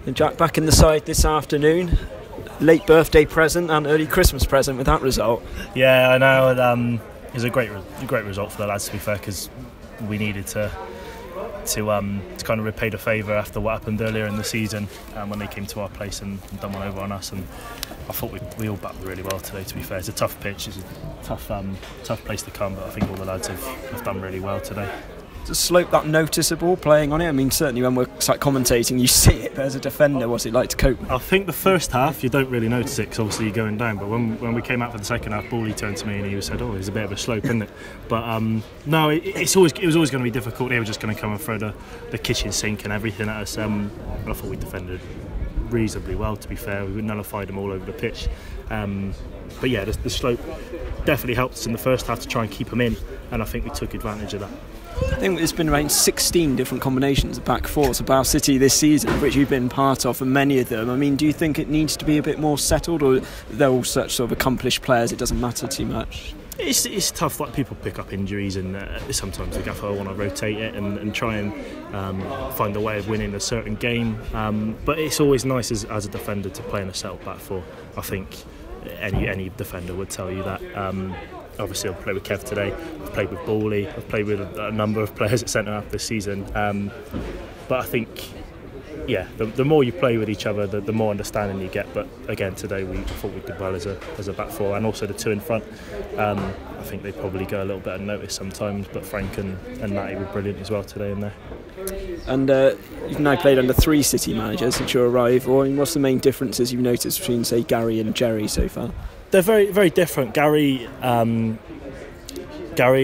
And Jack, back in the side this afternoon. Late birthday present and early Christmas present with that result. Yeah, I know. It was a great result for the lads, to be fair, because we needed to kind of repay the favour after what happened earlier in the season when they came to our place and done one over on us. And I thought we all battled really well today, to be fair. It's a tough pitch, it's a tough place to come, but I think all the lads have done really well today. Is the slope that noticeable playing on it? I mean, certainly when we're commentating, you see it, but as a defender, what's it like to cope with? I think the first half you don't really notice it because obviously you're going down, but when we came out for the second half, Bally turned to me and he said, "Oh, there's a bit of a slope, isn't it?" But no, it was always going to be difficult. They were just going to come and throw the kitchen sink and everything at us. But I thought we defended reasonably well, to be fair. We nullified them all over the pitch. But yeah, the slope definitely helped us in the first half to try and keep them in, and I think we took advantage of that. I think there's been around 16 different combinations of back fours of Bath City this season, which you've been part of, and many of them. I mean, do you think it needs to be a bit more settled, or they're all such sort of accomplished players, it doesn't matter too much? It's tough, like people pick up injuries and sometimes the gaffer want to rotate it and try and find a way of winning a certain game, but it's always nice as a defender to play in a settled back four. I think any defender would tell you that. Obviously I've played with Kev today, I've played with Bally, I've played with a number of players at centre half this season, but I think the more you play with each other, the more understanding you get. But again, today we thought we did well as a back four, and also the two in front. I think they probably go a little bit unnoticed sometimes, but Frank and Matty were brilliant as well today in there. And you've now played under 3 City managers since your arrival. I mean, what's the main differences you've noticed between, say, Gary and Jerry so far? They're very, very different. Gary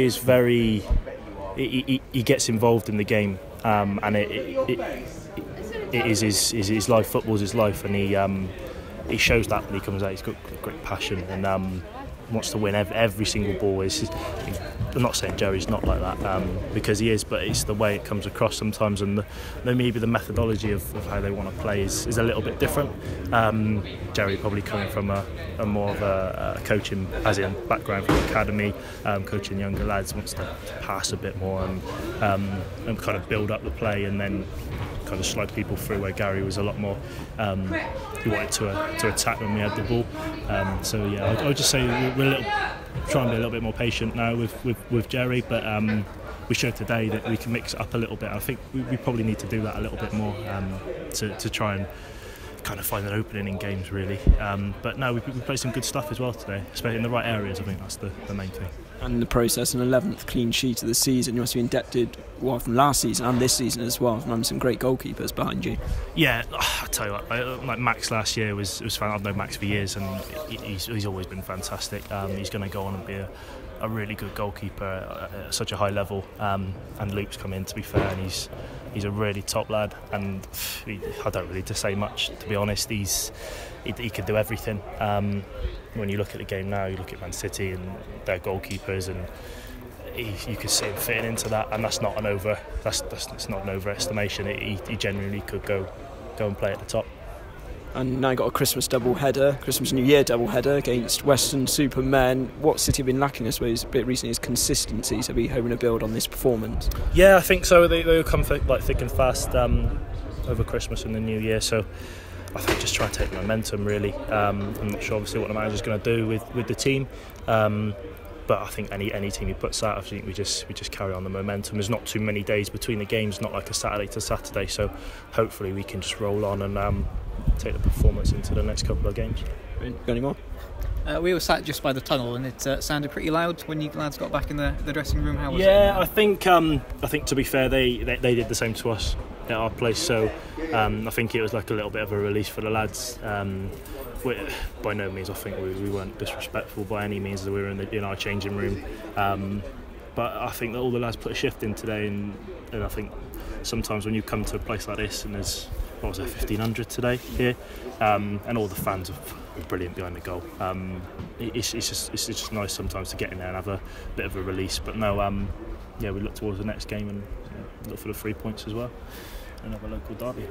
is very. He gets involved in the game, and it is his life. Football's his life, and he shows that when he comes out. He's got great passion and wants to win every single ball. I'm not saying Jerry's not like that, because he is, but it's the way it comes across sometimes, and maybe the methodology of how they want to play is a little bit different. Jerry probably coming from a more of a coaching, as in background from the academy, coaching younger lads, wants to pass a bit more and kind of build up the play and then kind of slide people through, where Gary was a lot more he wanted to attack when we had the ball. So yeah, I would just say we're trying to be a little bit more patient now with Jerry, but we showed today that we can mix it up a little bit. I think we probably need to do that a little bit more to try and kind of find an opening in games, really. But no, we played some good stuff as well today, especially in the right areas. I think that's the main thing. And the process, an 11th clean sheet of the season. You must be indebted from last season and this season as well, and some great goalkeepers behind you. Yeah, I tell you what, like Max last year was fun. I've known Max for years, and he's always been fantastic. He's going to go on and be a really good goalkeeper at such a high level. And Luke's come in, to be fair, and he's a really top lad. And I don't really need to say much, to be honest. He could do everything. When you look at the game now, you look at Man City and their goalkeepers, and you could see him fitting into that, and that's not an overestimation. He genuinely could go and play at the top. And now got a Christmas New Year double header against Western Supermen. What City have been lacking, I suppose, a bit recently is consistency. So be hoping to build on this performance. Yeah, I think so. They'll come thick and fast over Christmas and the New Year. So I think just try and take the momentum, really. I'm not sure obviously what the manager's going to do with the team, but I think any team he puts out, I think we just carry on the momentum. There's not too many days between the games, not like a Saturday to Saturday, so hopefully we can just roll on and take the performance into the next couple of games. Got any more? We were sat just by the tunnel, and it sounded pretty loud when you lads got back in the dressing room. How was it? Yeah, I think to be fair, they did the same to us at our place. So I think it was like a little bit of a release for the lads. By no means, I think we weren't disrespectful by any means. We were in our changing room, but I think that all the lads put a shift in today, and I think sometimes when you come to a place like this and there's 1,500 today here, and all the fans are brilliant behind the goal. It's just nice sometimes to get in there and have a bit of a release. But no, we look towards the next game and look for the 3 points as well. Another local derby.